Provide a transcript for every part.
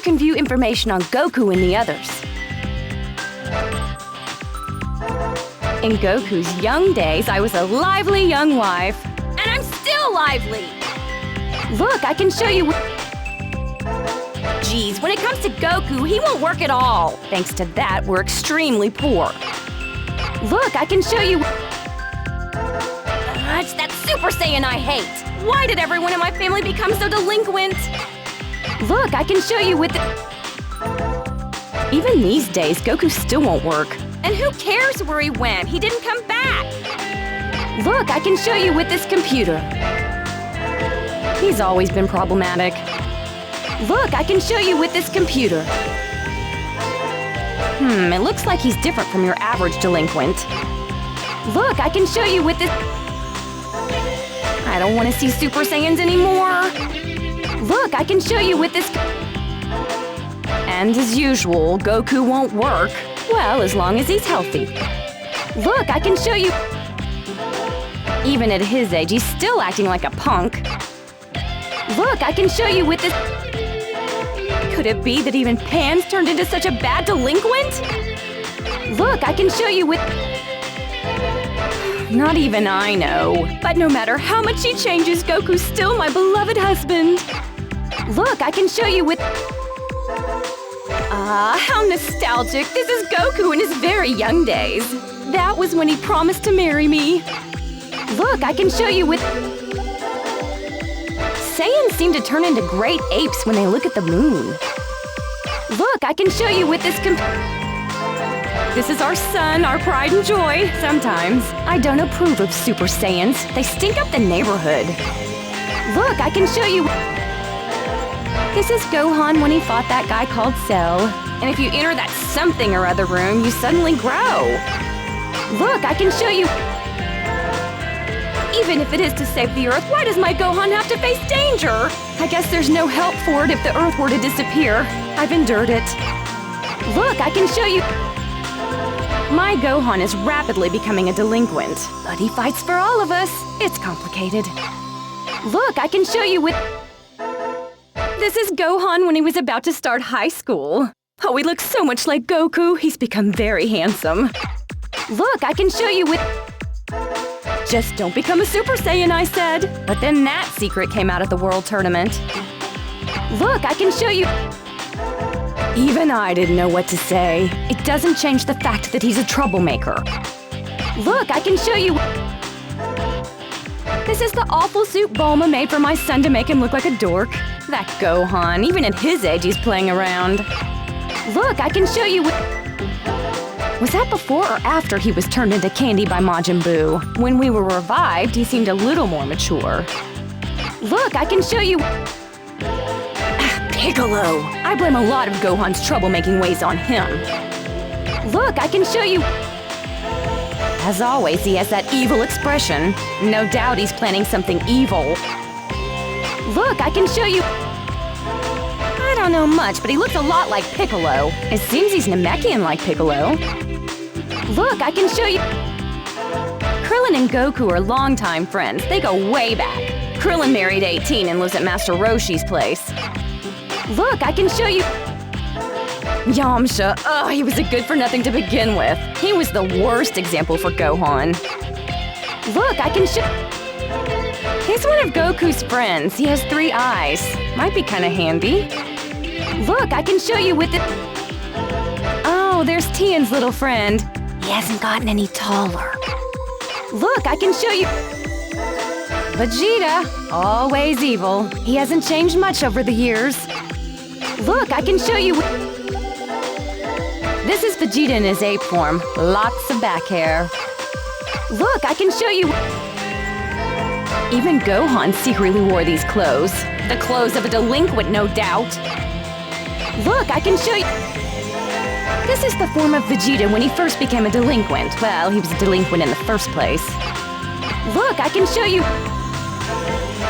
can view information on Goku and the others. In Goku's young days, I was a lively young wife. And I'm still lively! Look, I can show you. Geez, when it comes to Goku, he won't work at all. Thanks to that, we're extremely poor. Look, I can show you. It's that Super Saiyan I hate. Why did everyone in my family become so delinquent? Look, I can show you with the. Even these days, Goku still won't work. And who cares where he went? He didn't come back. Look, I can show you with this computer. He's always been problematic. Look, I can show you with this computer. It looks like he's different from your average delinquent. Look, I can show you with this. I don't want to see Super Saiyans anymore. Look, I can show you with this. And as usual, Goku won't work. Well, as long as he's healthy. Look, I can show you. Even at his age, he's still acting like a punk. Look, I can show you with this. Could it be that even Pan's turned into such a bad delinquent? Look, I can show you with. Not even I know. But no matter how much he changes, Goku's still my beloved husband. Look, I can show you with. How nostalgic. This is Goku in his very young days. That was when he promised to marry me. Look, I can show you with. Saiyans seem to turn into great apes when they look at the moon. Look, I can show you with this This is our son, our pride and joy. Sometimes. I don't approve of Super Saiyans. They stink up the neighborhood. Look, I can show you. This is Gohan when he fought that guy called Cell. And if you enter that something or other room, you suddenly grow. Look, I can show you. Even if it is to save the Earth, why does my Gohan have to face danger? I guess there's no help for it if the Earth were to disappear. I've endured it. Look, I can show you. My Gohan is rapidly becoming a delinquent, but he fights for all of us. It's complicated. Look, I can show you with. This is Gohan when he was about to start high school. Oh, he looks so much like Goku. He's become very handsome. Look, I can show you with. Just don't become a Super Saiyan, I said. But then that secret came out at the World Tournament. Look, I can show you. Even I didn't know what to say. It doesn't change the fact that he's a troublemaker. Look, I can show you. This is the awful suit Bulma made for my son to make him look like a dork. That Gohan, even at his age, he's playing around. Look, I can show you. Was that before or after he was turned into candy by Majin Buu? When we were revived, he seemed a little more mature. Look, I can show you. Piccolo! I blame a lot of Gohan's troublemaking ways on him. Look, I can show you. As always, he has that evil expression. No doubt he's planning something evil. Look, I can show you. I don't know much, but he looks a lot like Piccolo. It seems he's Namekian like Piccolo. Look, I can show you. Krillin and Goku are longtime friends. They go way back. Krillin married 18 and lives at Master Roshi's place. Look, I can show you. Yamcha, he was a good-for-nothing to begin with. He was the worst example for Gohan. Look, I can show. He's one of Goku's friends. He has 3 eyes. Might be kind of handy. Look, I can show you with it. Oh, there's Tien's little friend. He hasn't gotten any taller. Look, I can show you. Vegeta, always evil. He hasn't changed much over the years. Look, I can show you. This is Vegeta in his ape form. Lots of back hair. Look, I can show you. Even Gohan secretly wore these clothes. The clothes of a delinquent, no doubt. Look, I can show you. This is the form of Vegeta when he first became a delinquent. Well, he was a delinquent in the first place. Look, I can show you.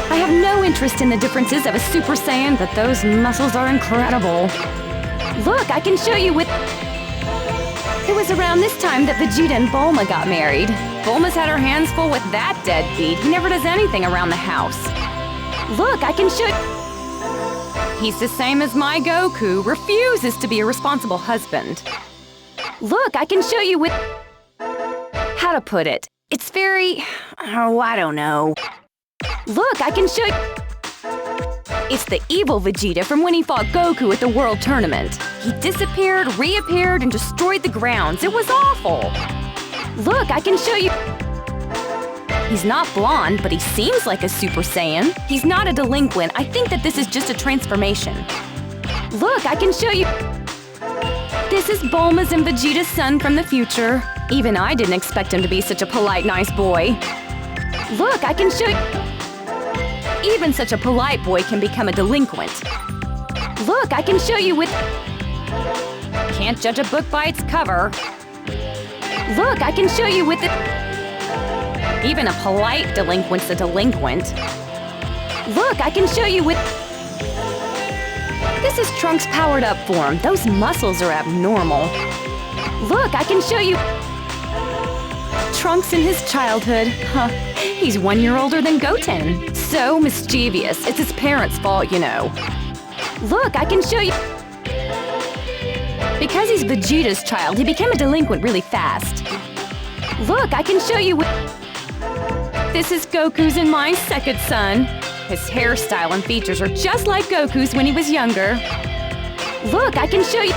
I have no interest in the differences of a Super Saiyan, but those muscles are incredible. Look, I can show you with. It was around this time that Vegeta and Bulma got married. Bulma's had her hands full with that deadbeat. He never does anything around the house. Look, I can show. He's the same as my Goku, refuses to be a responsible husband. Look, I can show you with... How to put it? It's very... Oh, I don't know. Look, I can show you... It's the evil Vegeta from when he fought Goku at the World Tournament. He disappeared, reappeared, and destroyed the grounds. It was awful. Look, I can show you... He's not blonde, but he seems like a Super Saiyan. He's not a delinquent. I think that this is just a transformation. Look, I can show you... This is Bulma's and Vegeta's son from the future. Even I didn't expect him to be such a polite, nice boy. Look, I can show you... Even such a polite boy can become a delinquent. Look, I can show you with... Can't judge a book by its cover. Look, I can show you with it. Even a polite delinquent's a delinquent. Look, I can show you with... This is Trunks' powered-up form. Those muscles are abnormal. Look, I can show you... Trunks in his childhood. Huh. He's 1 year older than Goten. So mischievous. It's his parents' fault, you know. Look, I can show you... Because he's Vegeta's child, he became a delinquent really fast. Look, I can show you... This is Goku's and my second son. His hairstyle and features are just like Goku's when he was younger. Look, I can show you...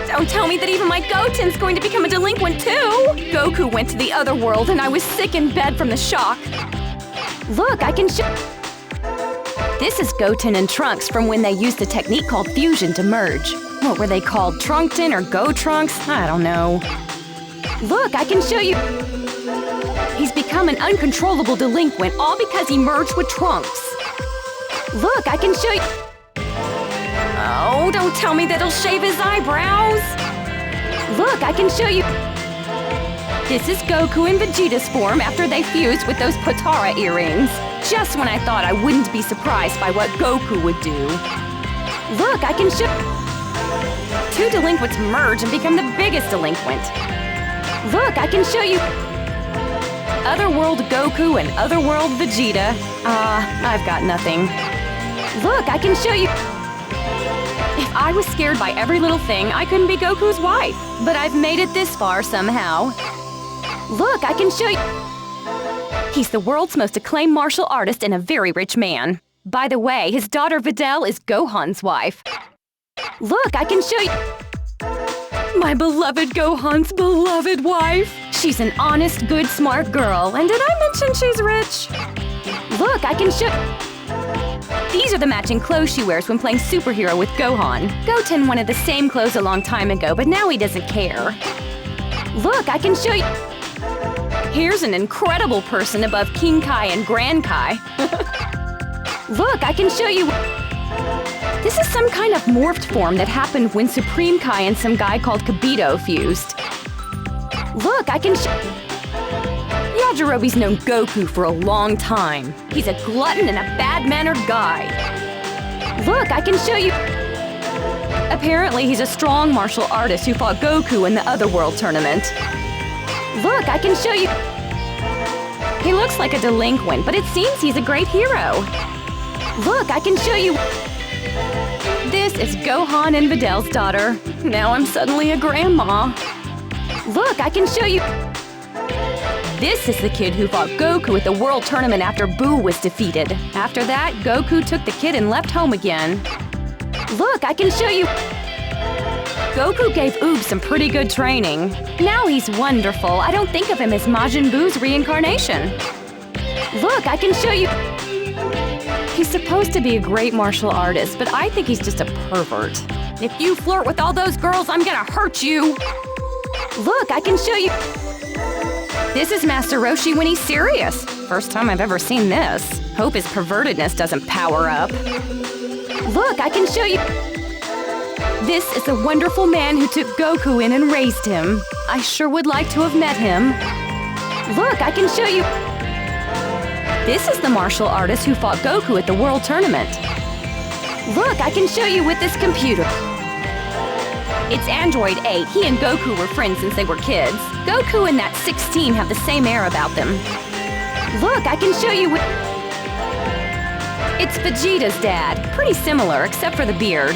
Don't tell me that even my Goten's going to become a delinquent too! Goku went to the other world and I was sick in bed from the shock. Look, I can show... This is Goten and Trunks from when they used the technique called fusion to merge. What were they called? Trunkton or Go-Trunks? I don't know. Look, I can show you... He's become an uncontrollable delinquent all because he merged with Trunks. Look, I can show you... Oh, don't tell me that he'll shave his eyebrows! Look, I can show you... This is Goku in Vegeta's form after they fused with those Potara earrings. Just when I thought I wouldn't be surprised by what Goku would do. Look, I can show... Two delinquents merge and become the biggest delinquent. Look, I can show you... Otherworld Goku and Otherworld Vegeta. I've got nothing. Look, I can show you... If I was scared by every little thing, I couldn't be Goku's wife. But I've made it this far somehow. Look, I can show you... He's the world's most acclaimed martial artist and a very rich man. By the way, his daughter Videl is Gohan's wife. Look, I can show you... My beloved Gohan's beloved wife. She's an honest, good, smart girl. And did I mention she's rich? Look, I can show... These are the matching clothes she wears when playing superhero with Gohan. Goten wanted the same clothes a long time ago, but now he doesn't care. Look, I can show you... Here's an incredible person above King Kai and Grand Kai. Look, I can show you... This is some kind of morphed form that happened when Supreme Kai and some guy called Kibito fused. Look, I can show... Yajirobe's known Goku for a long time. He's a glutton and a bad-mannered guy. Look, I can show you... Apparently, he's a strong martial artist who fought Goku in the Otherworld tournament. Look, I can show you... He looks like a delinquent, but it seems he's a great hero. Look, I can show you... This is Gohan and Videl's daughter. Now I'm suddenly a grandma. Look, I can show you... This is the kid who fought Goku at the World Tournament after Boo was defeated. After that, Goku took the kid and left home again. Look, I can show you... Goku gave Oob some pretty good training. Now he's wonderful. I don't think of him as Majin Buu's reincarnation. Look, I can show you... He's supposed to be a great martial artist, but I think he's just a pervert. If you flirt with all those girls, I'm gonna hurt you! Look, I can show you... This is Master Roshi when he's serious. First time I've ever seen this. Hope his pervertedness doesn't power up. Look, I can show you... This is a wonderful man who took Goku in and raised him. I sure would like to have met him. Look, I can show you... This is the martial artist who fought Goku at the World Tournament. Look, I can show you with this computer. It's Android 8. He and Goku were friends since they were kids. Goku and that 16 have the same air about them. Look, I can show you with... It's Vegeta's dad. Pretty similar, except for the beard.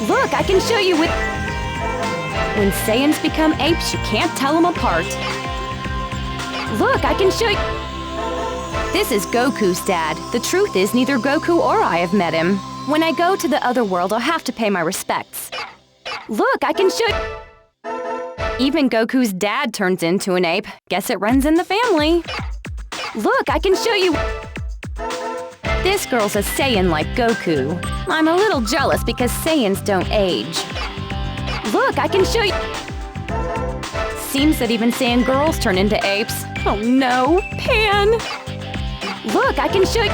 Look, I can show you with... When Saiyans become apes, you can't tell them apart. Look, I can show you... This is Goku's dad. The truth is, neither Goku or I have met him. When I go to the other world, I'll have to pay my respects. Look, I can show you... Even Goku's dad turns into an ape. Guess it runs in the family. Look, I can show you... This girl's a Saiyan like Goku. I'm a little jealous because Saiyans don't age. Look, I can show you... Seems that even Saiyan girls turn into apes. Oh no, Pan! Look, I can show you...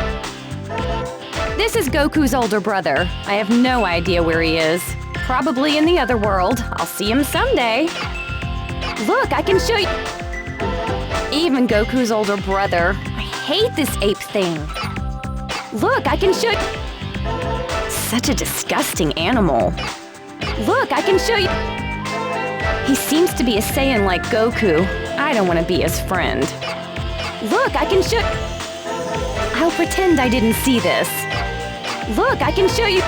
This is Goku's older brother. I have no idea where he is. Probably in the other world. I'll see him someday. Look, I can show you... Even Goku's older brother. I hate this ape thing. Look, I can show you... Such a disgusting animal. Look, I can show you... He seems to be a Saiyan like Goku. I don't want to be his friend. Look, I can show... I'll pretend I didn't see this. Look, I can show you...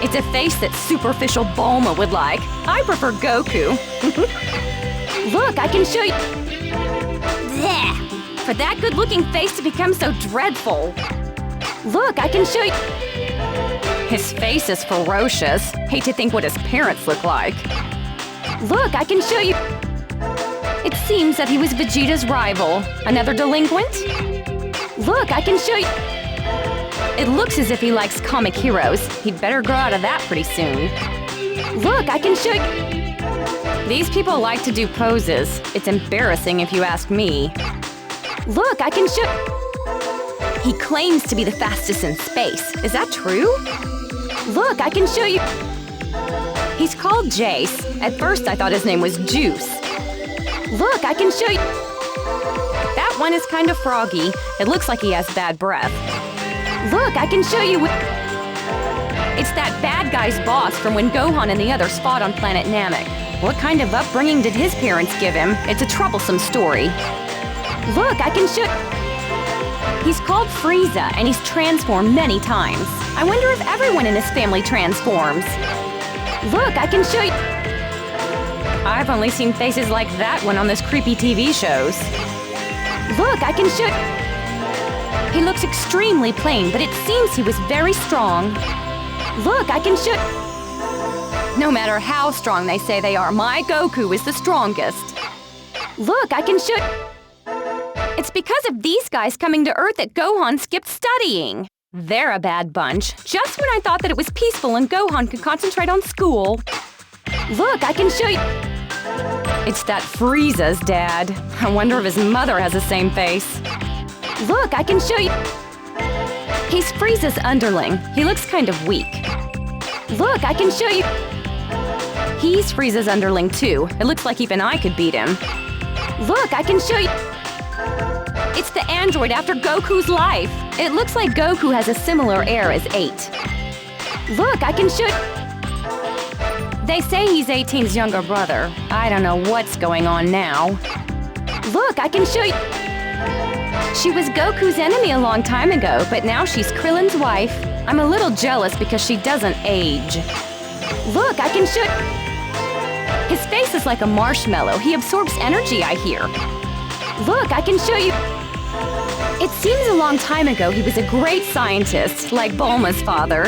It's a face that superficial Bulma would like. I prefer Goku. Look, I can show you... Blech! For that good-looking face to become so dreadful. Look, I can show you... His face is ferocious. Hate to think what his parents look like. Look, I can show you... It seems that he was Vegeta's rival. Another delinquent? Look, I can show you... It looks as if he likes comic heroes. He'd better grow out of that pretty soon. Look, I can show you... These people like to do poses. It's embarrassing if you ask me. Look, I can show... He claims to be the fastest in space. Is that true? Look, I can show you... He's called Jace. At first, I thought his name was Juice. Look, I can show you... That one is kind of froggy. It looks like he has bad breath. Look, I can show you... It's that bad guy's boss from when Gohan and the others fought on planet Namek. What kind of upbringing did his parents give him? It's a troublesome story. Look, I can show... He's called Frieza, and he's transformed many times. I wonder if everyone in his family transforms. Look, I can show you... I've only seen faces like that one on those creepy TV shows. Look, I can show... He looks extremely plain, but it seems he was very strong. Look, I can show... No matter how strong they say they are, my Goku is the strongest. Look, I can show... It's because of these guys coming to Earth that Gohan skipped studying. They're a bad bunch. Just when I thought that it was peaceful and Gohan could concentrate on school. Look, I can show you... It's that Frieza's dad. I wonder if his mother has the same face. Look, I can show you... He's Frieza's underling. He looks kind of weak. Look, I can show you... He's Frieza's underling too. It looks like even I could beat him. Look, I can show you... It's the android after Goku's life. It looks like Goku has a similar air as 8. Look, I can show... They say he's 18's younger brother. I don't know what's going on now. Look, I can show you... She was Goku's enemy a long time ago, but now she's Krillin's wife. I'm a little jealous because she doesn't age. Look, I can show... His face is like a marshmallow. He absorbs energy, I hear. Look, I can show you... It seems a long time ago he was a great scientist, like Bulma's father.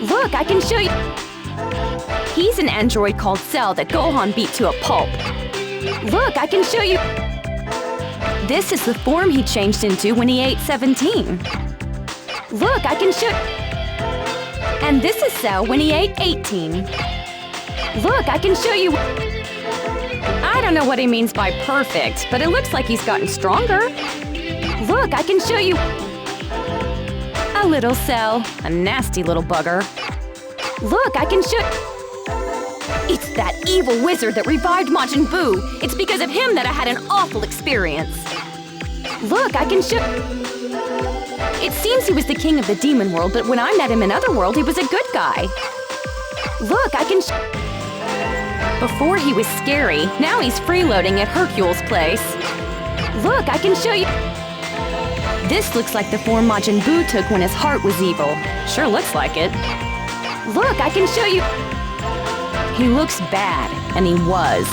Look, I can show you... He's an android called Cell that Gohan beat to a pulp. Look, I can show you... This is the form he changed into when he ate 17. Look, I can show... And this is Cell when he ate 18. Look, I can show you... I don't know what he means by perfect, but it looks like he's gotten stronger. Look, I can show you... A little Cell. A nasty little bugger. Look, I can show... It's that evil wizard that revived Majin Buu. It's because of him that I had an awful experience. Look, I can show... It seems he was the king of the demon world, but when I met him in Otherworld, he was a good guy. Look, I can show... Before he was scary, now he's freeloading at Hercule's place. Look, I can show you... This looks like the form Majin Buu took when his heart was evil. Sure looks like it. Look, I can show you. He looks bad, and he was.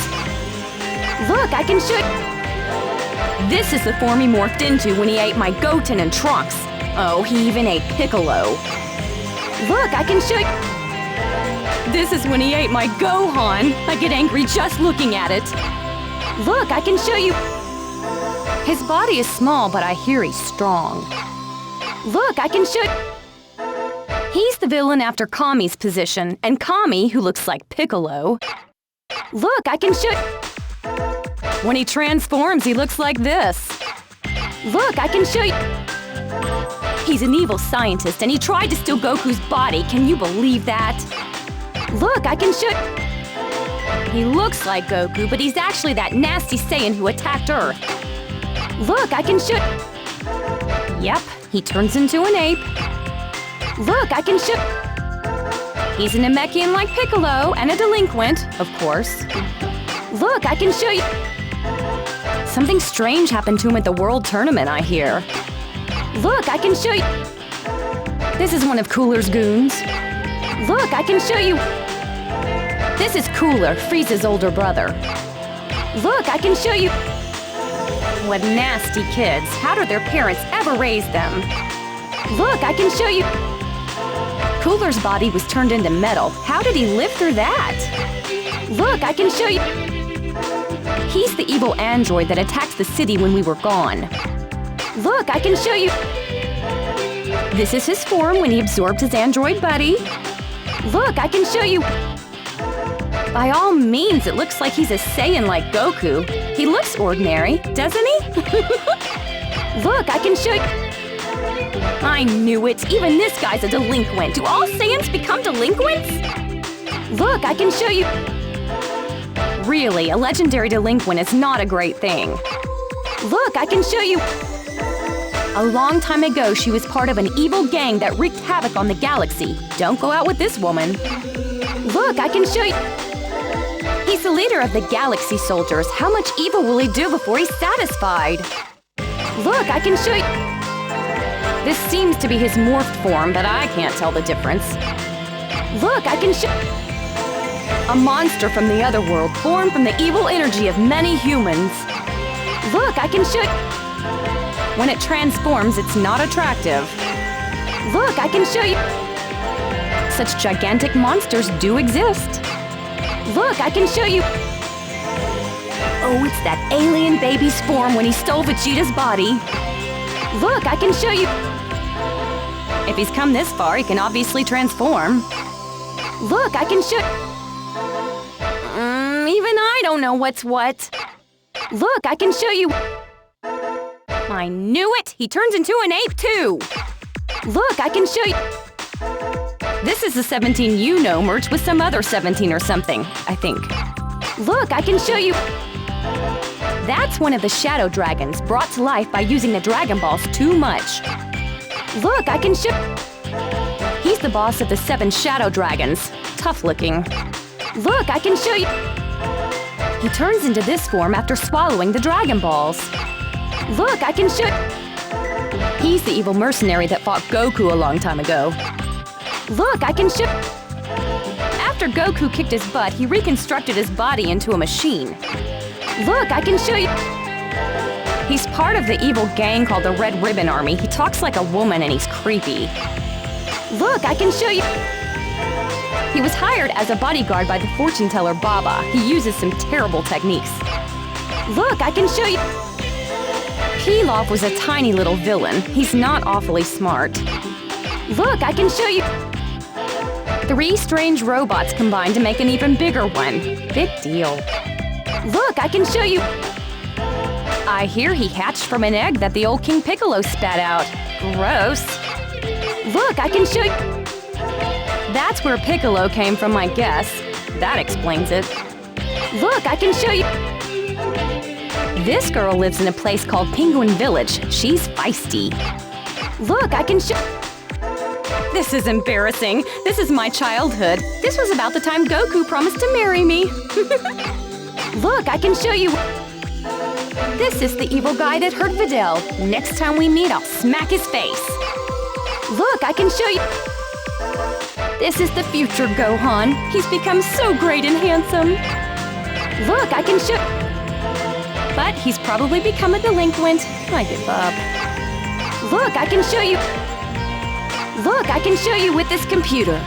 Look, I can show you. This is the form he morphed into when he ate my Goten and Trunks. Oh, he even ate Piccolo. Look, I can show you. This is when he ate my Gohan. I get angry just looking at it. Look, I can show you. His body is small, but I hear he's strong. Look, I can show you. He's the villain after Kami's position, and Kami, who looks like Piccolo. Look, I can show you. When he transforms, he looks like this. Look, I can show you. He's an evil scientist, and he tried to steal Goku's body. Can you believe that? Look, I can show you. He looks like Goku, but he's actually that nasty Saiyan who attacked Earth. Look, I can show you. Yep, he turns into an ape. Look, I can show. He's a Namekian like Piccolo and a delinquent, of course. Look, I can show you. Something strange happened to him at the World Tournament, I hear. Look, I can show you. This is one of Cooler's goons. Look, I can show you. This is Cooler, Frieza's older brother. Look, I can show you. What nasty kids. How did their parents ever raise them? Look, I can show you. Cooler's body was turned into metal. How did he live through that? Look, I can show you. He's the evil android that attacks the city when we were gone. Look, I can show you. This is his form when he absorbed his android buddy. Look, I can show you. By all means, it looks like he's a Saiyan like Goku. He looks ordinary, doesn't he? Look, I can show you. I knew it. Even this guy's a delinquent. Do all Saiyans become delinquents? Look, I can show you. Really, a legendary delinquent is not a great thing. Look, I can show you. A long time ago, she was part of an evil gang that wreaked havoc on the galaxy. Don't go out with this woman. Look, I can show you. He's the leader of the Galaxy Soldiers. How much evil will he do before he's satisfied? Look, I can show you. This seems to be his morphed form, but I can't tell the difference. Look, I can show. A monster from the other world, born from the evil energy of many humans. Look, I can show you. When it transforms, it's not attractive. Look, I can show you. Such gigantic monsters do exist. Look, I can show you. Oh, it's that alien baby's form when he stole Vegeta's body. Look, I can show you. If he's come this far, he can obviously transform. Look, I can show. Even I don't know what's what. Look, I can show you. I knew it! He turns into an ape, too! Look, I can show you. This is the 17 you know merged with some other 17 or something, I think. Look, I can show you. That's one of the shadow dragons brought to life by using the Dragon Balls too much. Look, I can show. He's the boss of the 7 shadow dragons. Tough looking. Look, I can show you. He turns into this form after swallowing the Dragon Balls. Look, I can show. He's the evil mercenary that fought Goku a long time ago. Look, I can show. After Goku kicked his butt, he reconstructed his body into a machine. Look, I can show you. He's part of the evil gang called the Red Ribbon Army. He talks like a woman and he's creepy. Look, I can show you. He was hired as a bodyguard by the fortune teller Baba. He uses some terrible techniques. Look, I can show you. Pilaf was a tiny little villain. He's not awfully smart. Look, I can show you. 3 strange robots combined to make an even bigger one. Big deal. Look, I can show you. I hear he hatched from an egg that the old King Piccolo spat out. Gross. Look, I can show you. That's where Piccolo came from, I guess. That explains it. Look, I can show you. This girl lives in a place called Penguin Village. She's feisty. Look, I can show. This is embarrassing. This is my childhood. This was about the time Goku promised to marry me. Look, I can show you. This is the evil guy that hurt Videl. Next time we meet, I'll smack his face. Look, I can show you. This is the future Gohan. He's become so great and handsome. Look, I can show. But he's probably become a delinquent. I give up. Look, I can show you. Look, I can show you with this computer.